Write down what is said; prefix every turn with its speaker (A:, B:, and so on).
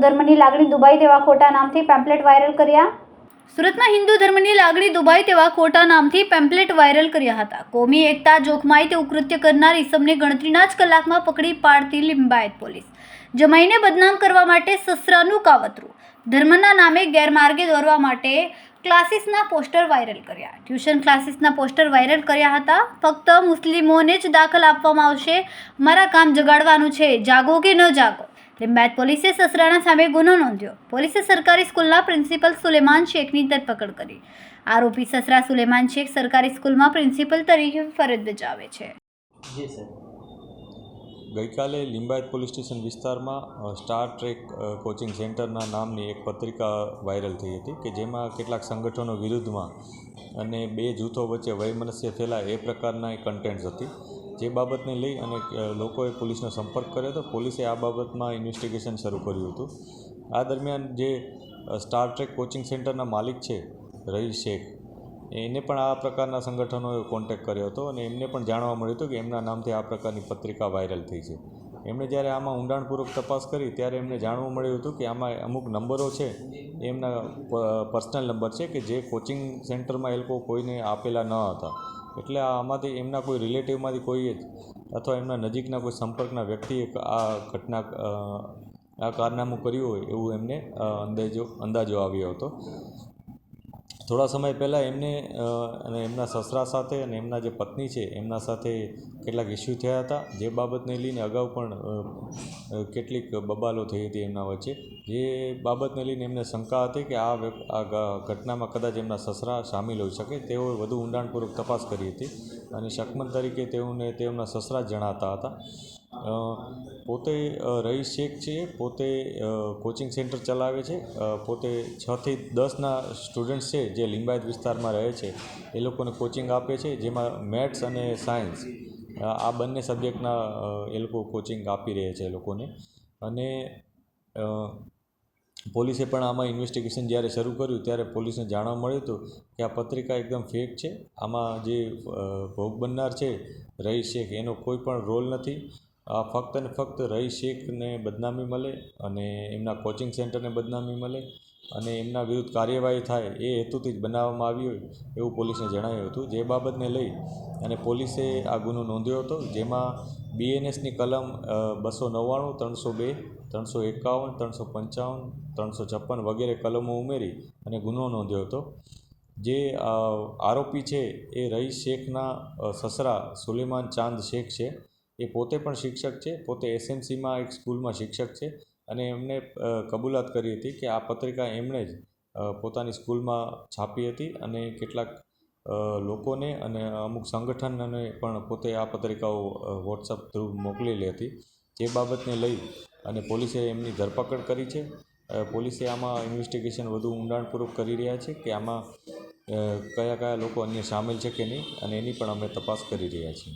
A: ધર્મની લાગણી દુભાઈ તેવા ખોટા નામથી પેમ્પલેટ વાયરલ કર્યા. સુરતમાં હિન્દુ ધર્મની લાગણી દુભાઈ તેવા ખોટા નામથી પેમ્પલેટ વાયરલ કર્યા હતા. કોમી એકતા જોખમાય તેવું કૃત્ય કરનાર ઈસમને ગણતરીના જ કલાકમાં પકડી પાડતી લિંબાયત પોલીસ. જમાઈને બદનામ કરવા માટે સસરાનું કાવતરું. ધર્મના નામે ગેરમાર્ગે દોરવા માટે ક્લાસીસના પોસ્ટર વાયરલ કર્યા. ટ્યુશન ક્લાસીસના પોસ્ટર વાયરલ કર્યા હતા. ફક્ત મુસ્લિમોને જ દાખલ આપવામાં આવશે. મારા કામ જગાડવાનું છે. જાગો કે ન જાગો. લિંબાયત પોલીસે સસરાના સામે ગુનો નોંધ્યો. પોલીસે સરકારી સ્કૂલના પ્રિન્સિપલ સુલેમાન શેખની ધરપકડ કરી. આરોપી સસરા સુલેમાન શેખ સરકારી સ્કૂલમાં પ્રિન્સિપલ તરીકે ફરજ બજાવે છે.
B: ગઈકાલે લિંબાયત પોલીસ સ્ટેશન વિસ્તારમાં સ્ટાર ટ્રેક કોચિંગ સેન્ટરના નામની એક પત્રિકા વાયરલ થઈ હતી કે જેમાં કેટલાક સંગઠનો વિરુદ્ધમાં અને બે જૂથો વચ્ચે વયમનસ્ય ફેલાય એ પ્રકારના કન્ટેન્ટ્સ હતી. જે બાબતને લઈ અને લોકોએ પોલીસનો સંપર્ક કર્યો હતો. પોલીસે આ બાબતમાં ઇન્વેસ્ટિગેશન શરૂ કર્યું હતું. આ દરમિયાન જે સ્ટાર ટ્રેક કોચિંગ સેન્ટરના માલિક છે રહીશ શેખ, એને પણ આ પ્રકારના સંગઠનોએ કોન્ટેક્ટ કર્યો હતો અને એમને પણ જાણવા મળ્યું હતું કે એમના નામથી આ પ્રકારની પત્રિકા વાયરલ થઈ છે. એમણે જ્યારે આમાં ઊંડાણપૂર્વક તપાસ કરી ત્યારે એમને જાણવા મળ્યું હતું કે આમાં અમુક નંબરો છે એ એમના પર્સનલ નંબર છે કે જે કોચિંગ સેન્ટરમાં એ લોકો કોઈને આપેલા ન હતા. એટલે આમાંથી એમના કોઈ રિલેટિવમાંથી કોઈએ અથવા એમના નજીકના કોઈ સંપર્કના વ્યક્તિએ આ કારનામું કર્યું હોય એવું એમને અંદાજો આવ્યો હતો. થોડા સમય પહેલાં એમને અને એમના સસરા સાથે અને એમના જે પત્ની છે એમના સાથે કેટલાક ઇસ્યુ થયા હતા. જે બાબતને લઈને અગાઉ પણ કેટલીક બબાલો થઈ હતી એમના વચ્ચે. જે બાબતને લઈને એમને શંકા હતી કે આ ઘટનામાં કદાચ એમના સસરા સામેલ હોઈ શકે. તેઓએ વધુ ઊંડાણપૂર્વક તપાસ કરી હતી અને શકમન તરીકે તેમના સસરા જ જણાતા હતા. પોતે રહીશ શેખ છે, પોતે કોચિંગ સેન્ટર ચલાવે છે. પોતે 6 થી 10ના સ્ટુડન્ટ્સ છે જે લિંબાયત વિસ્તારમાં રહે છે એ લોકોને કોચિંગ આપે છે, જેમાં મેથ્સ અને સાયન્સ આ બંને સબ્જેક્ટના એ લોકો કોચિંગ આપી રહ્યા છે એ લોકોને. અને પોલીસે પણ આમાં ઇન્વેસ્ટિગેશન જ્યારે શરૂ કર્યું ત્યારે પોલીસને જાણવા મળ્યું હતું કે આ પત્રિકા એકદમ ફેક છે. આમાં જે ભોગ બનનાર છે રહીશ શેખ એનો કોઈ પણ રોલ નથી. આ ફક્ત અને ફક્ત રહીશ શેખને બદનામી મળે અને એમના કોચિંગ સેન્ટરને બદનામી મળે અને એમના વિરુદ્ધ કાર્યવાહી થાય એ હેતુથી જ બનાવવામાં આવી હોય એવું પોલીસને જણાવ્યું હતું. જે બાબતને લઈ અને પોલીસે આ ગુનો નોંધ્યો હતો, જેમાં BNSની કલમ 299, 302, 351, 355, 356 વગેરે કલમો ઉમેરી અને ગુનો નોંધ્યો હતો. જે આરોપી છે એ રહીશ શેખના સસરા સુલેમાન ચાંદ શેખ છે. એ પોતે પણ શિક્ષક છે. પોતે SMCમાં એક સ્કૂલમાં શિક્ષક છે અને એમને કબૂલાત કરી હતી કે આ પત્રિકા એમણે જ પોતાની સ્કૂલમાં છાપી હતી અને કેટલાક લોકોને અને અમુક સંગઠનને પણ પોતે આ પત્રિકાઓ WhatsApp થ્રુ મોકલેલી હતી. જે બાબતને લઈ અને પોલીસે એમની ધરપકડ કરી છે. પોલીસે આમાં ઇન્વેસ્ટિગેશન વધુ ઊંડાણપૂર્વક કરી રહ્યા છે કે આમાં કયા કયા લોકો અન્ય સામેલ છે કે નહીં, અને એની પણ અમે તપાસ કરી રહ્યા છીએ.